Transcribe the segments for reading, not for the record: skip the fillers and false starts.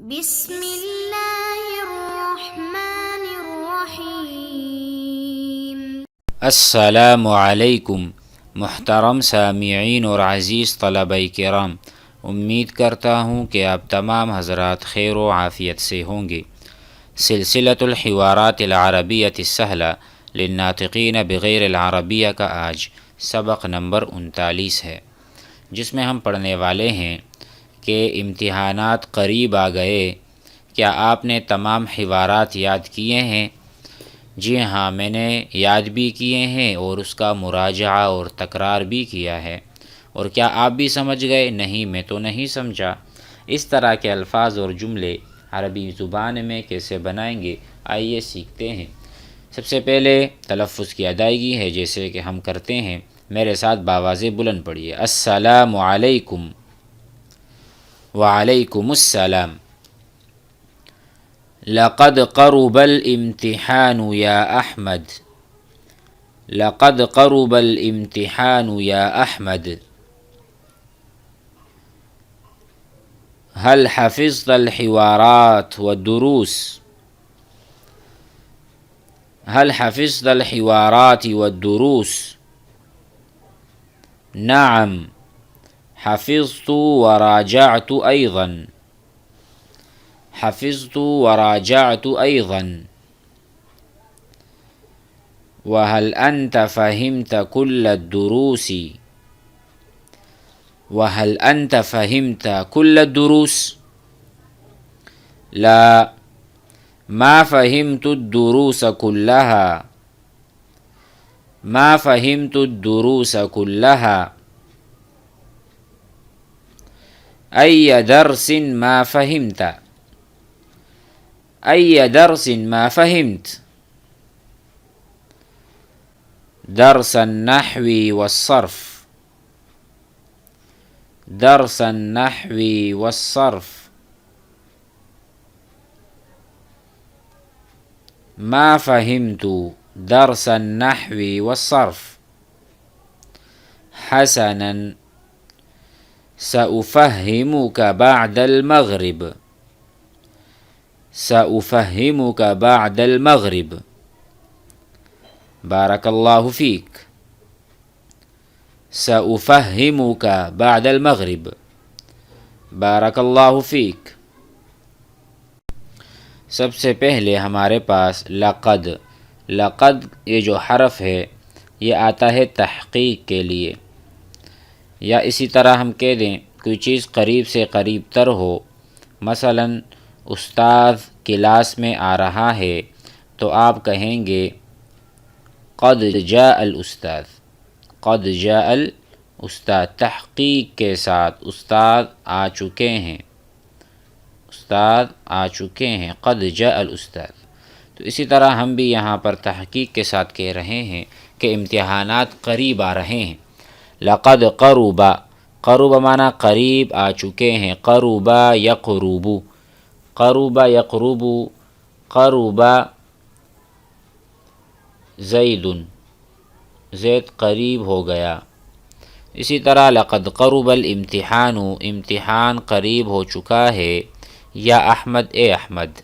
بسم اللہ الرحمن الرحیم۔ السلام علیکم محترم سامعین اور عزیز طلبہ کرام، امید کرتا ہوں کہ آپ تمام حضرات خیر و عافیت سے ہوں گے۔ سلسلۃ الحوارات العربیۃ السہلہ للناطقین بغیر العربیہ کا آج سبق نمبر 39 ہے، جس میں ہم پڑھنے والے ہیں کہ امتحانات قریب آ گئے، کیا آپ نے تمام حوارات یاد کیے ہیں؟ جی ہاں، میں نے یاد بھی کیے ہیں اور اس کا مراجعہ اور تکرار بھی کیا ہے۔ اور کیا آپ بھی سمجھ گئے؟ نہیں، میں تو نہیں سمجھا۔ اس طرح کے الفاظ اور جملے عربی زبان میں کیسے بنائیں گے، آئیے سیکھتے ہیں۔ سب سے پہلے تلفظ کی ادائیگی ہے، جیسے کہ ہم کرتے ہیں، میرے ساتھ باواز بلند پڑھیے۔ السلام علیکم، وعلیکم السلام۔ لقد قرب الامتحان یا احمد، لقد قرب الامتحان یا احمد۔ هل حفظت الحوارات والدروس، هل حفظت الحوارات والدروس؟ نعم، حفظت وراجعت أيضا، حفظت وراجعت أيضا۔ وهل أنت فهمت كل الدروس، وهل أنت فهمت كل الدروس؟ لا، ما فهمت الدروس كلها، ما فهمت الدروس كلها۔ أي درس ما فهمت، أي درس ما فهمت؟ درس النحو والصرف، درس النحو والصرف۔ ما فهمت درس النحو والصرف۔ حسناً، سأفهمك بعد المغرب، سأفهمك بعد المغرب۔ بارك الله فيك، سأفهمك بعد المغرب، بارك الله فيك۔ سب سے پہلے ہمارے پاس لقد، لقد یہ جو حرف ہے یہ آتا ہے تحقیق کے لیے، یا اسی طرح ہم کہہ دیں کوئی چیز قریب سے قریب تر ہو، مثلا استاد کلاس میں آ رہا ہے تو آپ کہیں گے قد جاء الاستاذ، قد جاء الاستاذ، تحقیق کے ساتھ استاد آ چکے ہیں، استاد آ چکے ہیں، قد جاء الاستاذ۔ تو اسی طرح ہم بھی یہاں پر تحقیق کے ساتھ کہہ رہے ہیں کہ امتحانات قریب آ رہے ہیں۔ لقد قرب، قرب معنی قریب آ چکے ہیں، قرب یقرب، قرب یقرب، قرب زید، زید قریب ہو گیا۔ اسی طرح لقد قرب الامتحان، امتحان قریب ہو چکا ہے، یا احمد، اے احمد۔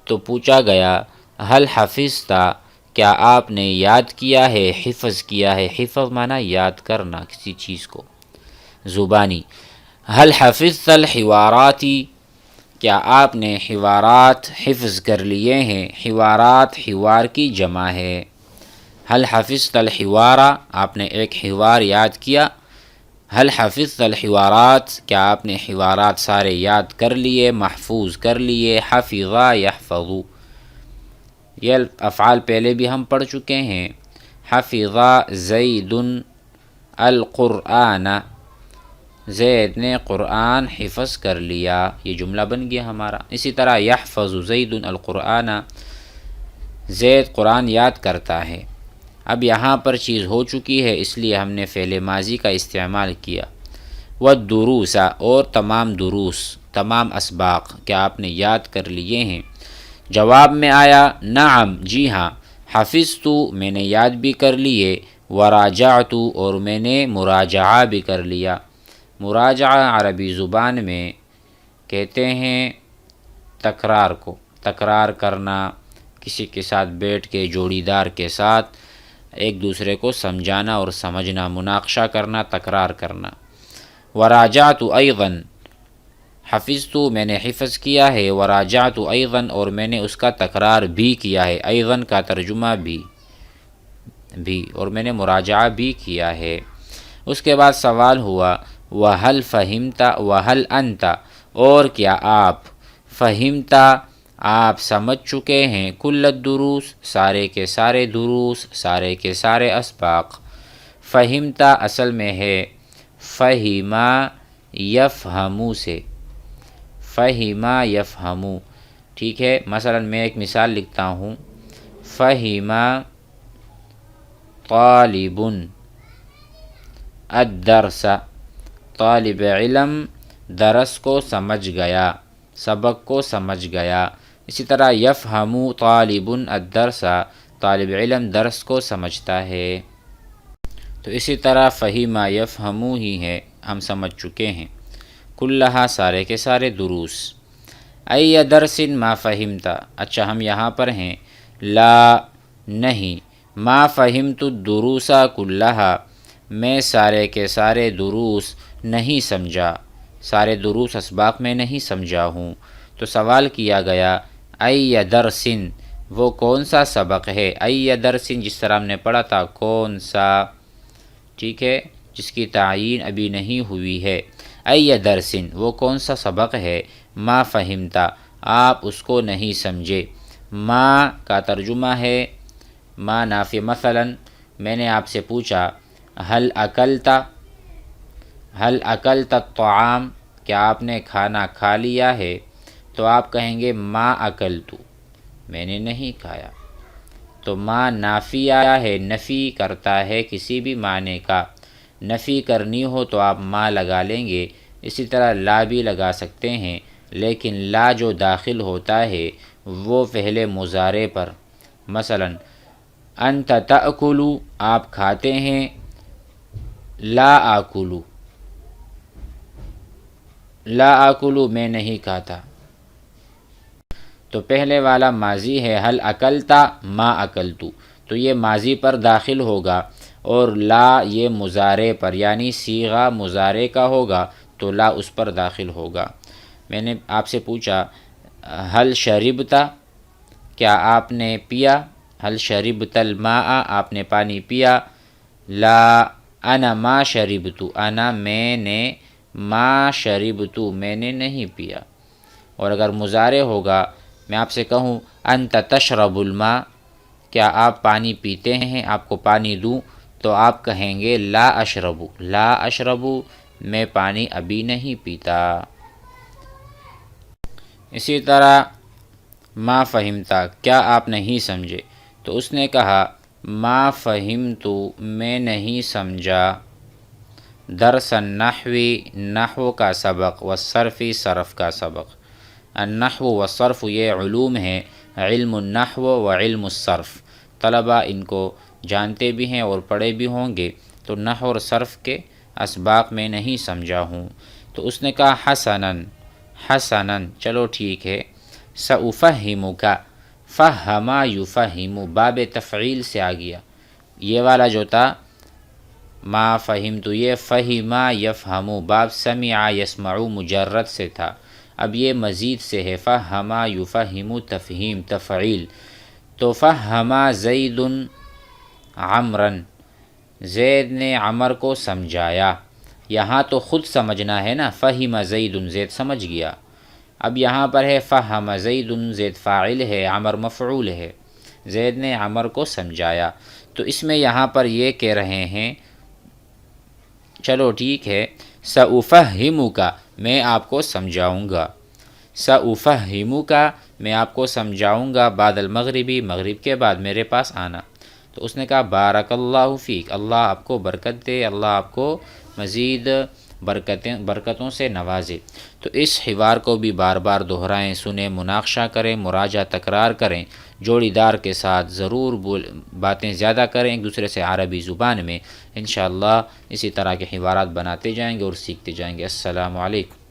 تو پوچھا گیا حل حفظت، کیا آپ نے یاد کیا ہے، حفظ کیا ہے؟ حفظ معنی یاد کرنا کسی چیز کو، زبانی۔ حل حفظت الحوارات، کیا آپ نے حوارات حفظ کر لیے ہیں؟ حوارات حوار کی جمع ہے۔ حل حفظت الحوار، آپ نے ایک حوار یاد کیا۔ حل حفظت الحوارات، کیا آپ نے حوارات سارے یاد کر لیے، محفوظ کر لیے؟ حفظ یحفظ، یہ افعال پہلے بھی ہم پڑھ چکے ہیں۔ حفظ زید القرآن، زید نے قرآن حفظ کر لیا، یہ جملہ بن گیا ہمارا۔ اسی طرح یحفظ زید القرآن، زید قرآن یاد کرتا ہے۔ اب یہاں پر چیز ہو چکی ہے، اس لیے ہم نے فعل ماضی کا استعمال کیا۔ والدروس، اور تمام دروس، تمام اسباق کیا آپ نے یاد کر لیے ہیں؟ جواب میں آیا نعم، جی ہاں، حفظت، میں نے یاد بھی کر لیے، وراجعت، اور میں نے مراجعہ بھی کر لیا۔ مراجعہ عربی زبان میں کہتے ہیں تکرار کو، تکرار کرنا، کسی کے ساتھ بیٹھ کے جوڑی دار کے ساتھ ایک دوسرے کو سمجھانا اور سمجھنا، مناقشہ کرنا، تکرار کرنا۔ وراجعت ایضا، حفظت میں نے حفظ کیا ہے، وراجعت ایضا اور میں نے اس کا تکرار بھی کیا ہے، ایضا کا ترجمہ بھی، اور میں نے مراجعہ بھی کیا ہے۔ اس کے بعد سوال ہوا وَهَلْ فَهِمْتَ وَهَلْ أَنْتَ، اور کیا آپ، فہمتا آپ سمجھ چکے ہیں، کل الدروس سارے کے سارے دروس، سارے کے سارے اسباق۔ فہمتا اصل میں ہے فہما یفہمو سے، فہما یفہمو، ٹھیک ہے۔ مثلا میں ایک مثال لکھتا ہوں، فہما طالب الدرس، طالب علم درس کو سمجھ گیا، سبق کو سمجھ گیا۔ اسی طرح یفہمو طالب الدرس، طالب علم درس کو سمجھتا ہے۔ تو اسی طرح فہما یفہمو ہی ہے، ہم سمجھ چکے ہیں، کلہا سارے کے سارے دروس۔ ای درس ما فہمتا، اچھا ہم یہاں پر ہیں، لا نہیں، ما فہمت الدروس کلہا، میں سارے کے سارے دروس نہیں سمجھا، سارے دروس اسباق میں نہیں سمجھا ہوں۔ تو سوال کیا گیا ای درس، وہ کون سا سبق ہے، ای درس جس طرح ہم نے پڑھا تھا کون سا، ٹھیک ہے، جس کی تعیین ابھی نہیں ہوئی ہے۔ ای درس وہ کون سا سبق ہے، ما فہمتا آپ اس کو نہیں سمجھے۔ ما کا ترجمہ ہے ما نافی، مثلا میں نے آپ سے پوچھا هل اکلت، هل اکلت الطعام، کیا آپ نے کھانا کھا لیا ہے، تو آپ کہیں گے ما اکلت، میں نے نہیں کھایا۔ تو ما نافی آیا ہے، نفی کرتا ہے کسی بھی معنی کا، نفی کرنی ہو تو آپ ما لگا لیں گے، اسی طرح لا بھی لگا سکتے ہیں، لیکن لا جو داخل ہوتا ہے وہ فعل مضارع پر، مثلا انت تأکل آپ کھاتے ہیں، لا آکل، لا آکل میں نہیں کھاتا۔ تو پہلے والا ماضی ہے، حل اکلتا ما اکلتو، تو یہ ماضی پر داخل ہوگا، اور لا یہ مضارع پر، یعنی صیغہ مضارع کا ہوگا تو لا اس پر داخل ہوگا۔ میں نے آپ سے پوچھا حل شربتا، کیا آپ نے پیا، حل شربت الماء آپ نے پانی پیا، لا انا ما شربتو، انا میں نے، ما شربتو میں نے نہیں پیا۔ اور اگر مضارع ہوگا، میں آپ سے کہوں انت تشرب الماء، کیا آپ پانی پیتے ہیں، آپ کو پانی دوں، تو آپ کہیں گے لا اشربو، لا اشربو میں پانی ابھی نہیں پیتا۔ اسی طرح ما فہمتا کیا آپ نہیں سمجھے، تو اس نے کہا ما فہمتو میں نہیں سمجھا، درس النحو نحو کا سبق، والصرف صرف کا سبق۔ النحو والصرف یہ علوم ہیں، علم النحو و علم الصرف، طلبہ ان کو جانتے بھی ہیں اور پڑھے بھی ہوں گے۔ تو نحو اور صرف کے اسباق میں نہیں سمجھا ہوں۔ تو اس نے کہا حسناً، حسناً چلو ٹھیک ہے، سأفہمک، فہم یفہم باب تفعیل سے آ گیا، یہ والا جو تھا ما فہمت یہ فہم یفہم باب سمع یسمع مجرد سے تھا، اب یہ مزید سے ہے، فہم یفہم تفہیم تفعیل۔ تو فہم زید عمرا، زید نے عمر کو سمجھایا، یہاں تو خود سمجھنا ہے نا، فہم زید زید سمجھ گیا، اب یہاں پر ہے فہم زید، زید فاعل ہے، عمر مفعول ہے، زید نے عمر کو سمجھایا۔ تو اس میں یہاں پر یہ کہہ رہے ہیں، چلو ٹھیک ہے، سأفہمک میں آپ کو سمجھاؤں گا، سأفہمک میں آپ کو سمجھاؤں گا، بعد المغربی مغرب کے بعد میرے پاس آنا۔ تو اس نے کہا بارک اللہ فیک، اللہ آپ کو برکت دے، اللہ آپ کو مزید برکتوں سے نوازے۔ تو اس حوار کو بھی بار بار دہرائیں، سنیں، مناقشہ کریں، مراجعہ تکرار کریں، جوڑی دار کے ساتھ ضرور باتیں زیادہ کریں ایک دوسرے سے عربی زبان میں، انشاءاللہ اسی طرح کے حوارات بناتے جائیں گے اور سیکھتے جائیں گے۔ السلام علیکم۔